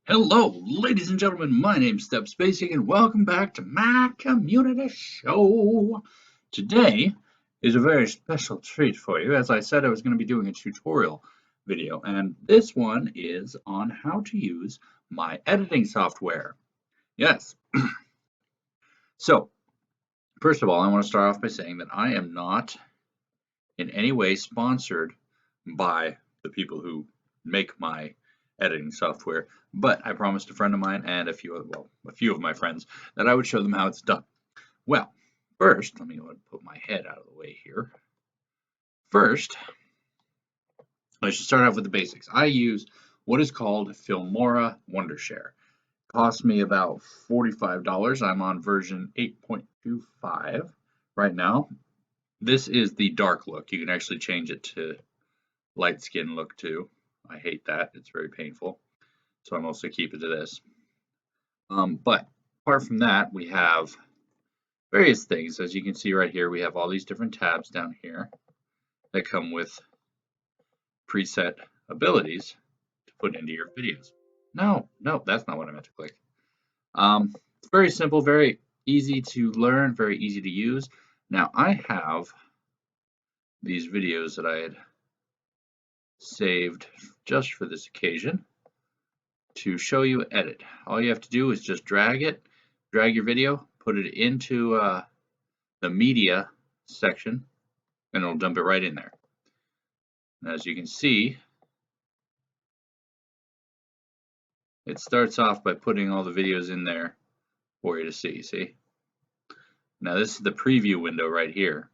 Hello, ladies and gentlemen. My name's Stepsbasic, and welcome back to my community show. Today is a very special treat for you. As I said, I was going to be doing a tutorial video, and this one is on how to use my editing software. Yes. So, first of all, I want to start off by saying that I am not in any way sponsored by the people who make my editing software, but I promised a friend of mine and a few of my friends that I would show them how it's done. Well, first, let me put my head out of the way here. First, I should start off with the basics. I use what is called Filmora Wondershare. It cost me about $45. I'm on version 8.25 right now. This is the dark look. You can actually change it to light skin look too. I hate that. It's very painful. So I mostly keep it to this. But apart from that, we have various things. As you can see right here, we have all these different tabs down here that come with preset abilities to put into your videos. No, that's not what I meant to click. It's very simple, very easy to learn, very easy to use. Now I have these videos that I had saved just for this occasion to show you edit. All you have to do is just drag your video, put it into the media section, and it'll dump it right in there. And as you can see, it starts off by putting all the videos in there for you to see. Now this is the preview window right here.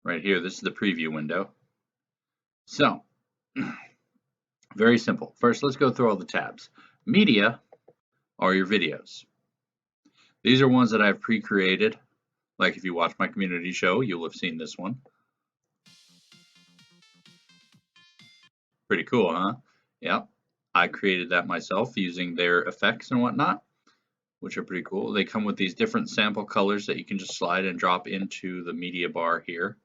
Right here, this is the preview window. So, very simple. First, let's go through all the tabs. Media are your videos. These are ones that I've pre-created. Like if you watch my community show, you'll have seen this one. Pretty cool, huh? Yep. I created that myself using their effects and whatnot, which are pretty cool. They come with these different sample colors that you can just slide and drop into the media bar here.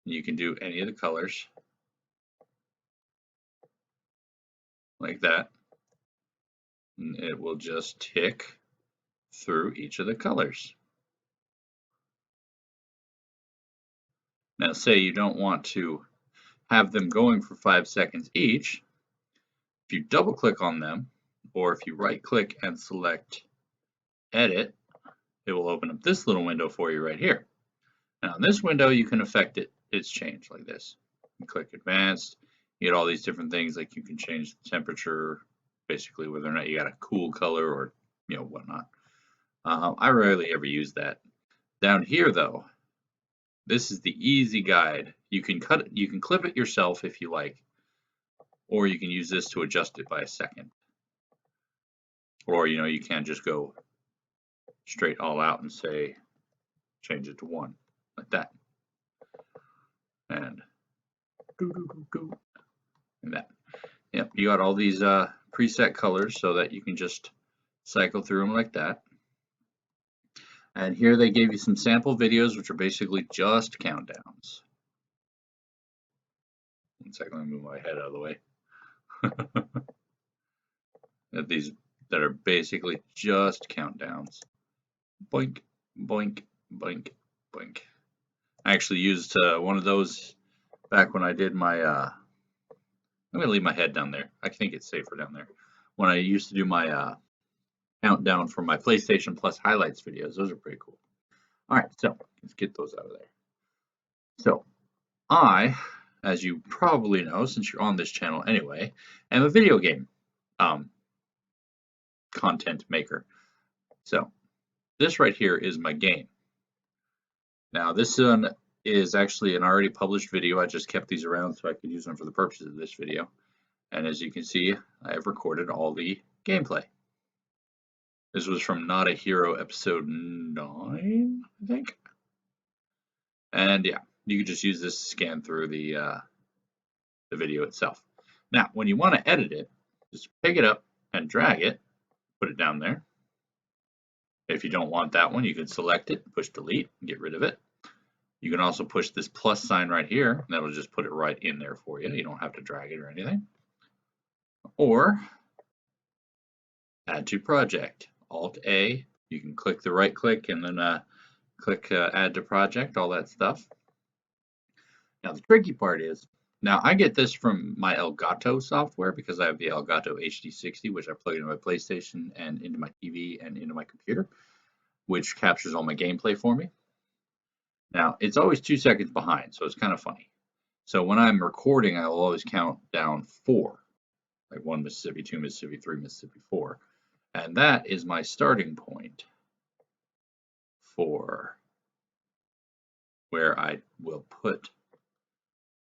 You can do any of the colors like that. And it will just tick through each of the colors. Now say you don't want to have them going for 5 seconds each. If you double click on them, or if you right click and select edit, it will open up this little window for you right here. Now in this window you can affect its change like this. You click advanced, you get all these different things, like you can change the temperature, basically whether or not you got a cool color or whatnot. I rarely ever use that. Down here though, this is the easy guide. You can clip it yourself if you like, or you can use this to adjust it by a second. Or you can just go straight all out and say change it to 1 like that. And and that. Yep, you got all these preset colors so that you can just cycle through them like that. And here they gave you some sample videos, which are basically just countdowns. 1 second, let me move my head out of the way. These that are basically just countdowns. Boink, boink, boink, boink. I actually used one of those back when I did my I'm gonna leave my head down there. I think it's safer down there. When I used to do my countdown for my PlayStation Plus highlights videos, those are pretty cool. All right, so let's get those out of there. So I, as you probably know, since you're on this channel anyway, am a video game content maker. So this right here is my game. Now this one is actually an already published video. I just kept these around so I could use them for the purposes of this video. And as you can see, I have recorded all the gameplay. This was from Not a Hero episode 9, I think. And yeah, you can just use this to scan through the video itself. Now, when you want to edit it, just pick it up and drag it, put it down there. If you don't want that one, you can select it, push delete, and get rid of it. You can also push this plus sign right here, and that'll just put it right in there for you. You don't have to drag it or anything. Or Add to project, Alt-A. You can click the right click and then click add to project, all that stuff. Now the tricky part is, now I get this from my Elgato software because I have the Elgato HD60, which I plug into my PlayStation and into my TV and into my computer, which captures all my gameplay for me. Now it's always 2 seconds behind, so it's kind of funny. So when I'm recording, I'll always count down 4, like 1 Mississippi, 2 Mississippi, 3 Mississippi, 4. And that is my starting point for where I will put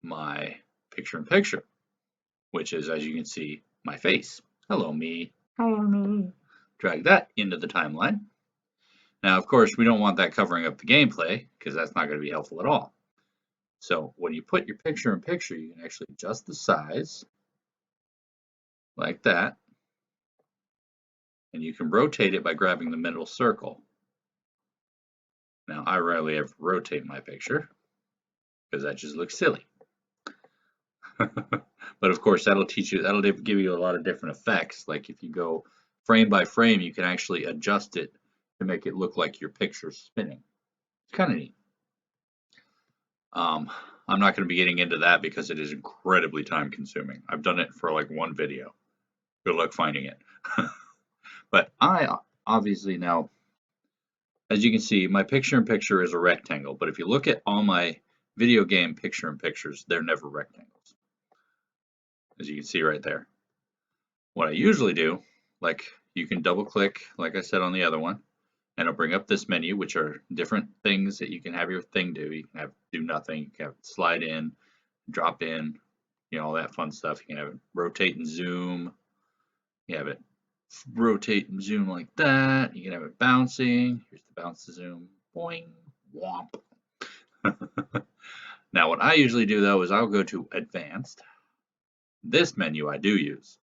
my picture-in-picture, which is, as you can see, my face. Hello, me. Hello, me. Drag that into the timeline. Now, of course, we don't want that covering up the gameplay because that's not going to be helpful at all. So when you put your picture-in-picture, you can actually adjust the size like that. And you can rotate it by grabbing the middle circle. Now, I rarely ever rotate my picture because that just looks silly. But of course, that'll give you a lot of different effects. Like if you go frame by frame, you can actually adjust it to make it look like your picture's spinning. It's kind of neat. I'm not going to be getting into that because it is incredibly time consuming. I've done it for like 1 video. Good luck finding it. But I obviously now, as you can see, my picture-in-picture is a rectangle. But if you look at all my video game picture-in-pictures, they're never rectangles. As you can see right there. What I usually do, like you can double click, like I said on the other one, and it'll bring up this menu, which are different things that you can have your thing do. You can have do nothing, you can have it slide in, drop in, you know, all that fun stuff. You can have it rotate and zoom. You have it rotate and zoom like that. You can have it bouncing. Here's the bounce to zoom. Boing, womp. Now what I usually do though is I'll go to advanced. This menu I do use.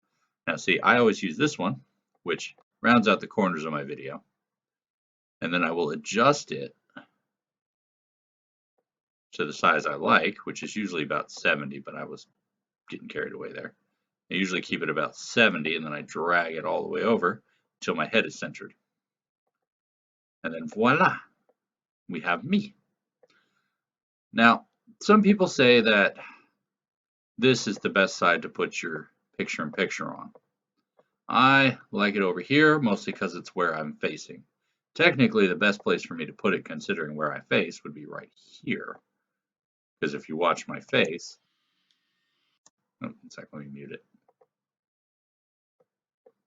Now see, I always use this one, which rounds out the corners of my video. And then I will adjust it to the size I like, which is usually about 70, but I was getting carried away there. I usually keep it about 70, and then I drag it all the way over until my head is centered. And then voila, we have me. Now, some people say that this is the best side to put your picture-in-picture on. I like it over here, mostly because it's where I'm facing. Technically, the best place for me to put it, considering where I face, would be right here. Because if you watch my face, oh, 1 second, let me mute it.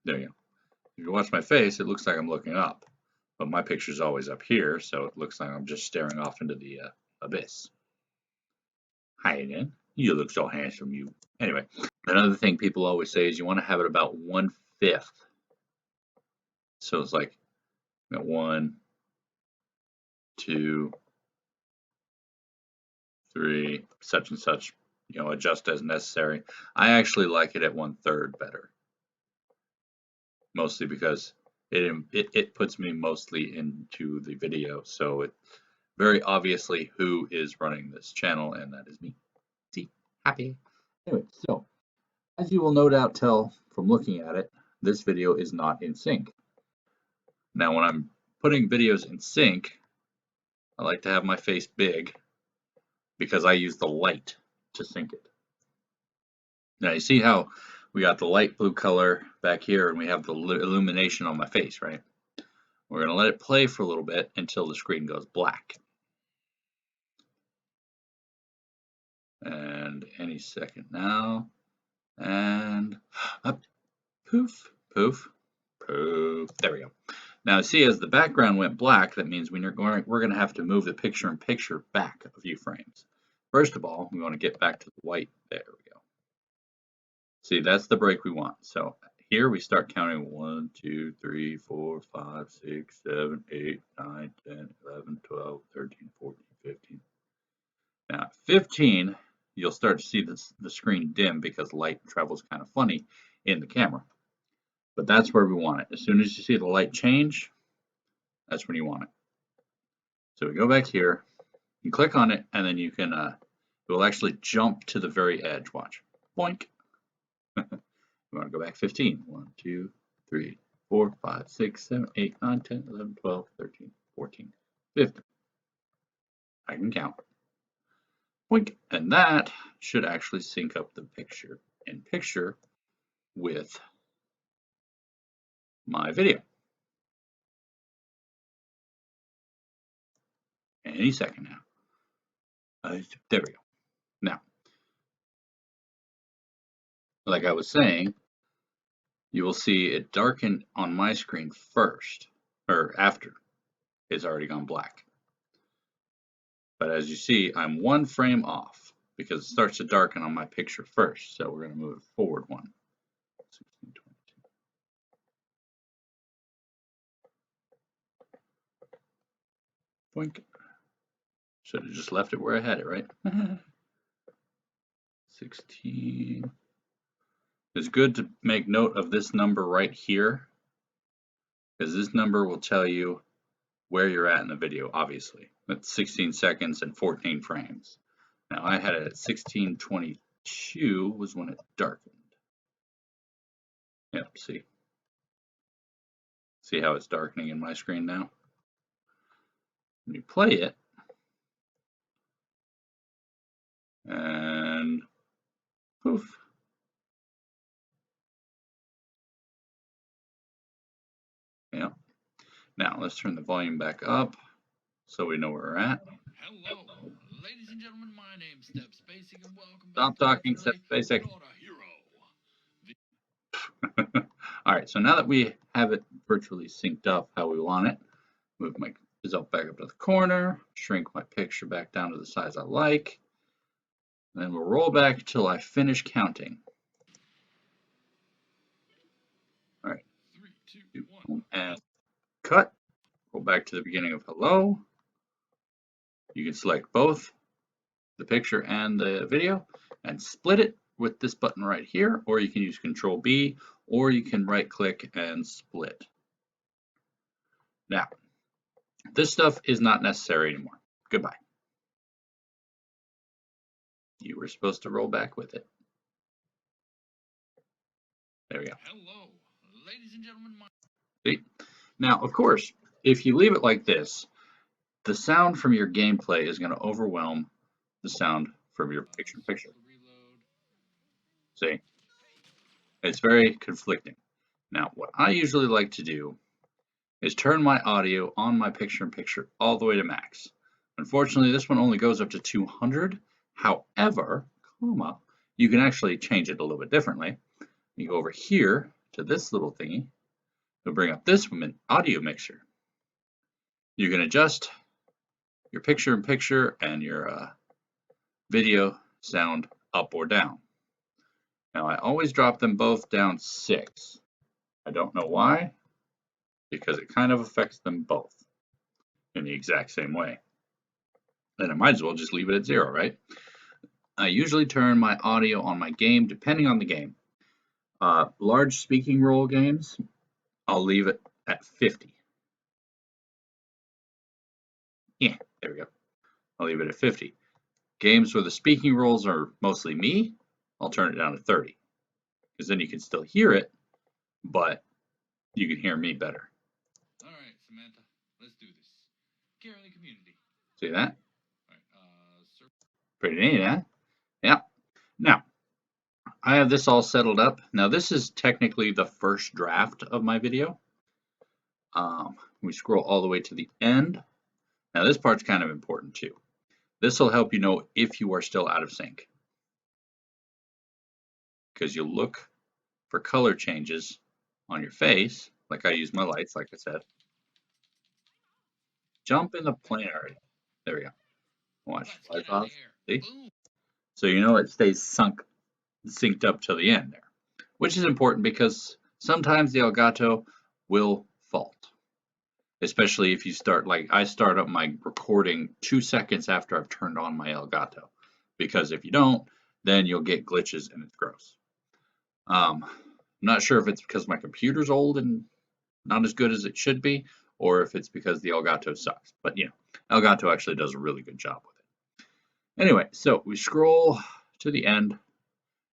There you go. If you watch my face, it looks like I'm looking up. But my picture's always up here, so it looks like I'm just staring off into the abyss. Hi again. You look so handsome, you. Anyway, another thing people always say is you want to have it about 1/5. So it's like 1, 2, 3, such and such, you know, adjust as necessary. I actually like it at 1/3 better. Mostly because it puts me mostly into the video, so it very obviously who is running this channel, and that is me. See, happy. Anyway, so as you will no doubt tell from looking at it, this video is not in sync. Now, when I'm putting videos in sync, I like to have my face big because I use the light to sync it. Now, you see how we got the light blue color back here, and we have the illumination on my face, right? We're going to let it play for a little bit until the screen goes black. And any second now. And up, poof, poof, poof. There we go. Now see, as the background went black, that means we're going to have to move the picture-in-picture back a few frames. First of all, we want to get back to the white. There we go. See, that's the break we want. So here we start counting 1, 2, 3, 4, 5, 6, 7, 8, 9, 10, 11, 12, 13, 14, 15. Now at 15, you'll start to see the screen dim because light travels kind of funny in the camera. But that's where we want it. As soon as you see the light change, that's when you want it. So we go back here, you click on it, and then you can, it will actually jump to the very edge. Watch. Boink. We want to go back 15. 1, 2, 3, 4, 5, 6, 7, 8, 9, 10, 11, 12, 13, 14, 15. I can count. Boink. And that should actually sync up the picture in picture with my video. Any second now. There we go. Now, like I was saying, you will see it darken on my screen first, or after it's already gone black. But as you see, I'm 1 frame off because it starts to darken on my picture first. So we're going to move it forward 1. 16, 22. Boink. Should have just left it where I had it, right? 16. It's good to make note of this number right here, because this number will tell you where you're at in the video, obviously. That's 16 seconds and 14 frames. Now I had it at 16:22 was when it darkened. Yep, see? See how it's darkening in my screen now? When you play it, and poof. Yeah. Now let's turn the volume back up so we know where we're at. Hello, ladies and gentlemen. My name's Stepsbasic, and welcome Stop back talking, to Stepsbasic. Hero. All right, so now that we have it virtually synced up how we want it, move my result back up to the corner, shrink my picture back down to the size I like, and then we'll roll back till I finish counting. All right, 3, 2, 1, and cut. Go back to the beginning of hello. You can select both the picture and the video and split it with this button right here, or you can use Control B, or you can right click and split. Now, this stuff is not necessary anymore. Goodbye. You were supposed to roll back with it. There we go. Hello, ladies and gentlemen. See? Now, of course, if you leave it like this, the sound from your gameplay is going to overwhelm the sound from your picture-in-picture. See? It's very conflicting. Now, what I usually like to do is turn my audio on my picture-in-picture all the way to max. Unfortunately, this one only goes up to 200. However, you can actually change it a little bit differently. You go over here to this little thingy. It'll bring up this audio mixer. You can adjust your picture-in-picture and your video sound up or down. Now, I always drop them both down 6. I don't know why, because it kind of affects them both in the exact same way. Then I might as well just leave it at 0, right? I usually turn my audio on my game, depending on the game. Large speaking role games, I'll leave it at 50. Yeah, there we go. I'll leave it at 50. Games where the speaking roles are mostly me, I'll turn it down to 30. Because then you can still hear it, but you can hear me better. All right, Samantha, let's do this. Care in the community. See that? All right, sir. Pretty neat, huh? Yeah. Now, I have this all settled up. Now, this is technically the first draft of my video. We scroll all the way to the end. Now, this part's kind of important too. This will help you know if you are still out of sync, because you'll look for color changes on your face, like I use my lights, like I said. Jump in the plane already. There we go. Watch. Lights off. See? So you know it stays synced up till the end there, which is important because sometimes the Elgato will fault, especially if you start, like I start up my recording 2 seconds after I've turned on my Elgato, because if you don't, then you'll get glitches and it's gross. I'm not sure if it's because my computer's old and not as good as it should be, or if it's because the Elgato sucks. But you know, Elgato actually does a really good job with it. Anyway, so we scroll to the end.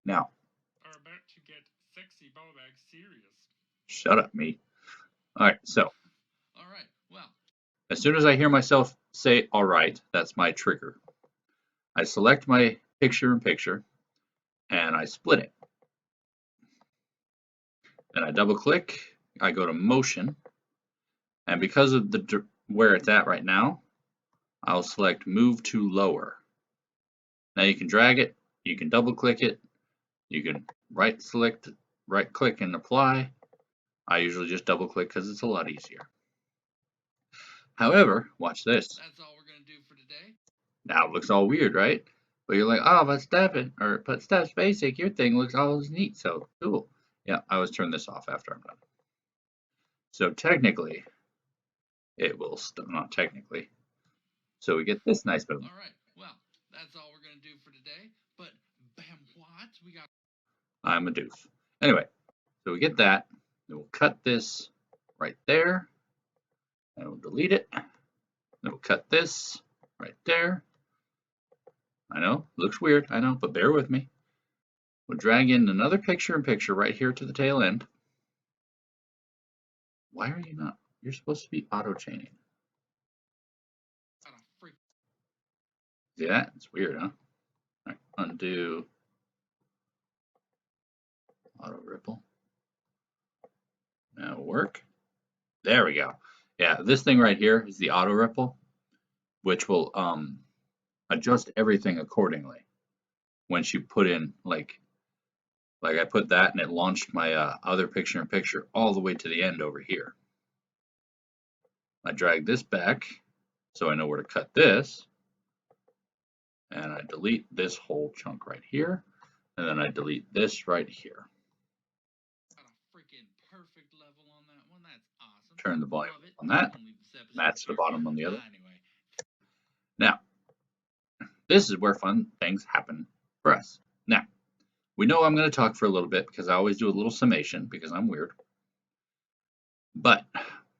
Now, Are about to get sexy ball bag serious. shut up, me. All right, so All right. Well, as soon as I hear myself say all right, that's my trigger. I select my picture in picture and I split it. Then I double click, I go to motion, and because of the where it's at right now, I'll select move to lower. Now you can drag it, you can double click it, you can right click and apply. I usually just double click because it's a lot easier. However, watch this. that's all we're gonna do for today. Now it looks all weird, right? But you're like, oh, but Stepsbasic, your thing looks all neat, so cool. Yeah, I always turn this off after I'm done. So technically, it will not technically. So we get this nice movement. All right. Well, that's all we're gonna do for today. But bam, what? We got. I'm a doof. Anyway, so we get that. Then we'll cut this right there, and we'll delete it. Then we'll cut this right there. I know, looks weird, I know, but bear with me. We'll drag in another picture in picture right here to the tail end. Why are you not? You're supposed to be auto chaining. See that? It's weird, huh? All right, undo auto ripple. Now work. There we go. Yeah, this thing right here is the auto ripple, which will adjust everything accordingly. Once you put in like I put that and it launched my other picture in picture all the way to the end over here. I drag this back so I know where to cut this, and I delete this whole chunk right here, and then I delete this right here. Got a freaking perfect level on that one. That's awesome. Turn the volume Love it. on that. Leave this episode Match the here. bottom on the other. Anyway. Now, this is where fun things happen for us. Now, we know I'm going to talk for a little bit because I always do a little summation because I'm weird. But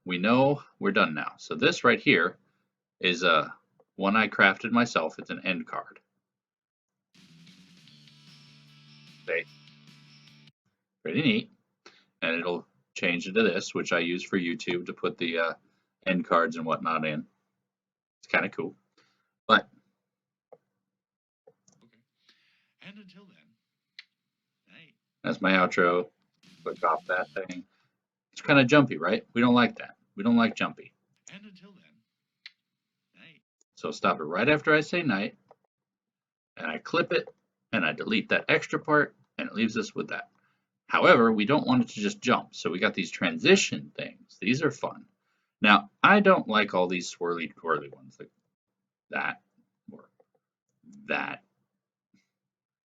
we know we're done now. So this right here is one I crafted myself. It's an end card. Okay. Pretty neat. And it'll change into this, which I use for YouTube to put the end cards and whatnot in. It's kind of cool. But Okay. And until then, hey. that's my outro. Click off that thing. It's kind of jumpy, right? We don't like that. We don't like jumpy. And until then, hey. So stop it right after I say night, and I clip it, and I delete that extra part, and it leaves us with that. However, we don't want it to just jump, so we got these transition things. These are fun. Now, I don't like all these swirly twirly ones like that or that.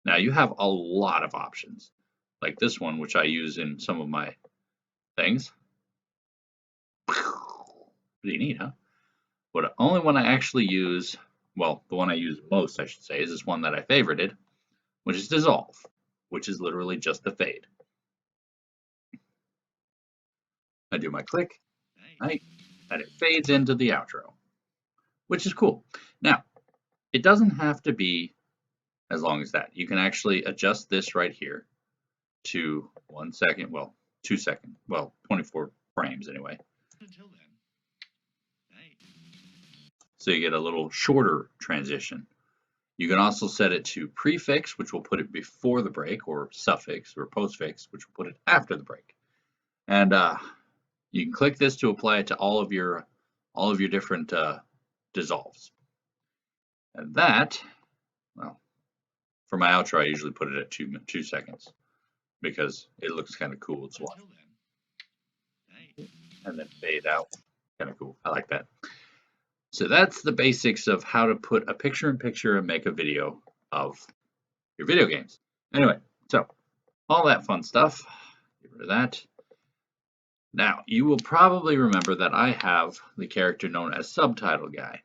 Now, you have a lot of options, like this one, which I use in some of my things. Pretty neat, huh? But the only one I actually use, well, the one I use most, I should say, is this one that I favorited, which is dissolve, which is literally just the fade. I do my click, right, and it fades into the outro, which is cool. Now, it doesn't have to be as long as that. You can actually adjust this right here to 1 second, well, 2 seconds, well, 24 frames anyway. Until then, hey. So you get a little shorter transition. You can also set it to prefix, which will put it before the break, or suffix or postfix, which will put it after the break. And you can click this to apply it to all of your different dissolves. And that, well, for my outro, I usually put it at 2 seconds because it looks kind of cool. It's long. And then fade out. Kind of cool. I like that. So that's the basics of how to put a picture in picture and make a video of your video games. Anyway, so all that fun stuff. Get rid of that. Now, you will probably remember that I have the character known as Subtitle Guy.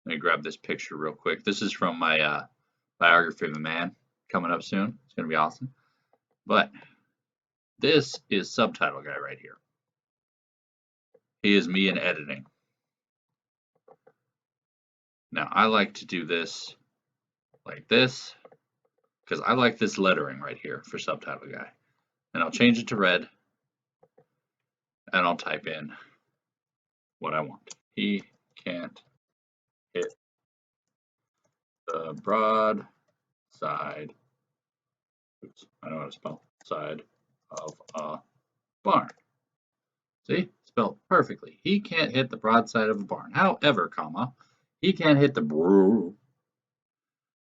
Let me grab this picture real quick. This is from my biography of the man coming up soon. It's going to be awesome. But this is Subtitle Guy right here. He is me in editing. Now, I like to do this like this because I like this lettering right here for Subtitle Guy. And I'll change it to red. and I'll type in what I want. He can't hit the broad side, oops, I know how to spell, side of a barn. See, spelled perfectly. He can't hit the broadside of a barn. However, comma, he can't hit the brew.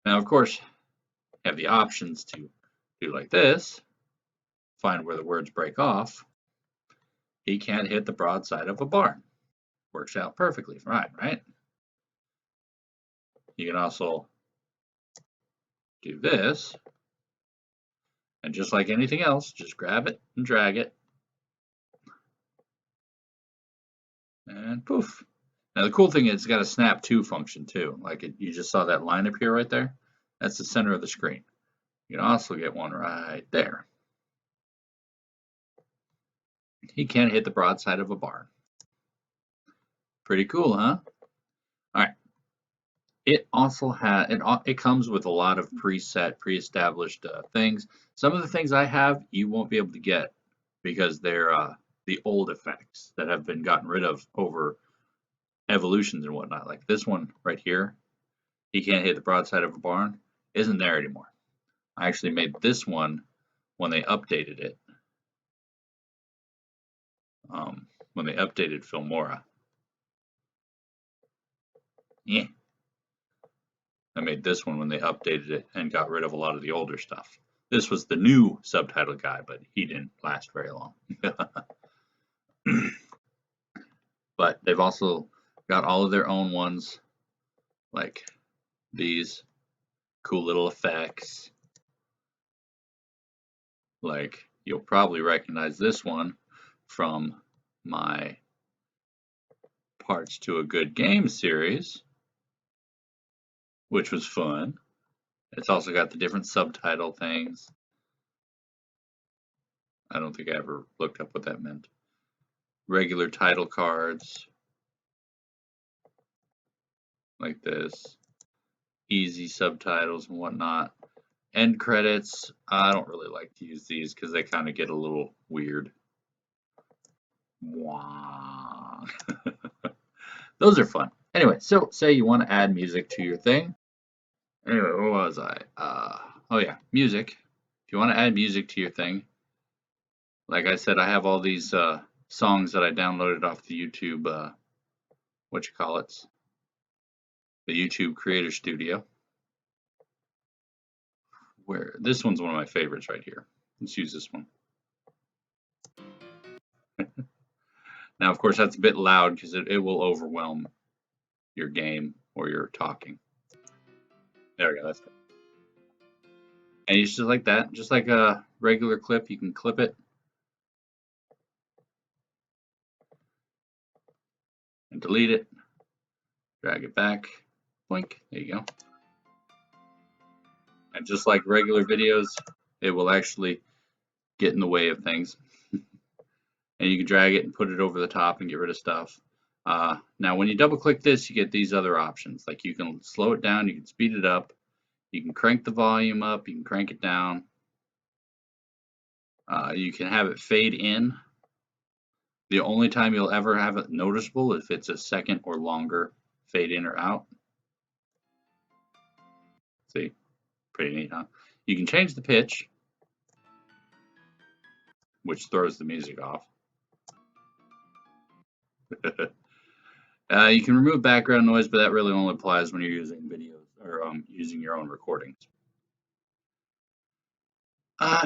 Now, of course, you have the options to do like this, find where the words break off. He can't hit the broadside of a barn. Works out perfectly fine, right? You can also do this, and just like anything else, just grab it and drag it, and poof. Now the cool thing is it's got a snap to function too. Like you just saw that line appear right there. That's the center of the screen. You can also get one right there. He can't hit the broadside of a barn. Pretty cool, huh? All right. It also has it comes with a lot of pre-established things. Some of the things I have you won't be able to get because they're the old effects that have been gotten rid of over evolutions and whatnot. Like this one right here, he can't hit the broadside of a barn, isn't there anymore. I actually made this one when they updated it. When they updated Filmora. Yeah. I made this one when they updated it and got rid of a lot of the older stuff. This was the new subtitle guy, but he didn't last very long. But they've also got all of their own ones, like these cool little effects. Like you'll probably recognize this one from my Parts to a Good Game series, which was fun. It's also got the different subtitle things. I don't think I ever looked up what that meant. Regular title cards, like this. Easy subtitles and whatnot. End credits, I don't really like to use these because they kind of get a little weird. Wow. Those are fun. Anyway, so say you want to add music to your thing. Anyway, where was I? Oh yeah, music. If you want to add music to your thing, like I said, I have all these songs that I downloaded off the YouTube, the YouTube Creator Studio. Where this one's one of my favorites right here. Let's use this one. Now, of course, that's a bit loud because it will overwhelm your game or your talking. There we go. That's good. And it's just like that, just like a regular clip. You can clip it and delete it. Drag it back. Blink. There you go. And just like regular videos, it will actually get in the way of things. And you can drag it and put it over the top and get rid of stuff. Now, when you double click this, you get these other options. Like you can slow it down, you can speed it up, you can crank the volume up, you can crank it down. You can have it fade in. The only time you'll ever have it noticeable if it's a second or longer fade in or out. See, pretty neat, huh? You can change the pitch, which throws the music off. You can remove background noise, but that really only applies when you're using videos or using your own recordings.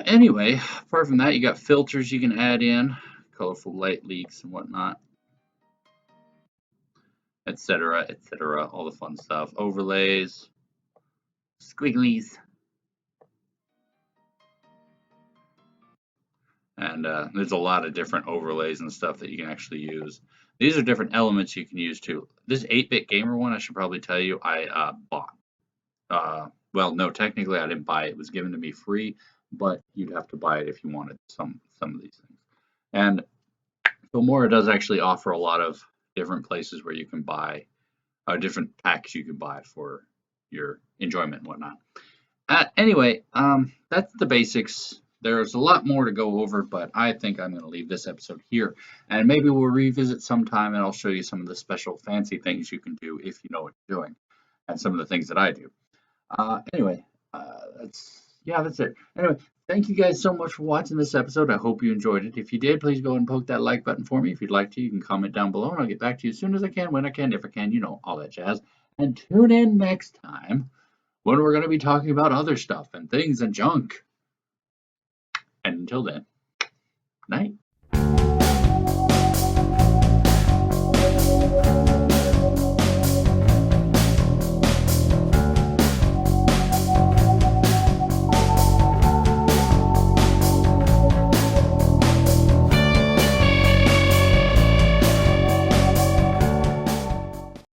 Anyway, apart from that, you got filters you can add in, colorful light leaks and whatnot, etc., etc., all the fun stuff. Overlays, squigglies, and there's a lot of different overlays and stuff that you can actually use. These are different elements you can use too. This 8-bit gamer one, I should probably tell you, I bought. Well, no, technically I didn't buy it. It was given to me free, but you'd have to buy it if you wanted some of these things. And Filmora does actually offer a lot of different places where you can buy, different packs you can buy for your enjoyment and whatnot. Anyway, that's the basics there's a lot more to go over, but I think I'm going to leave this episode here. And maybe we'll revisit sometime and I'll show you some of the special fancy things you can do if you know what you're doing and some of the things that I do. Anyway, that's it. Anyway, thank you guys so much for watching this episode. I hope you enjoyed it. If you did, please go ahead and poke that like button for me. If you'd like to, you can comment down below and I'll get back to you as soon as I can, when I can, if I can, you know, all that jazz. And tune in next time when we're going to be talking about other stuff and things and junk. And until then, night.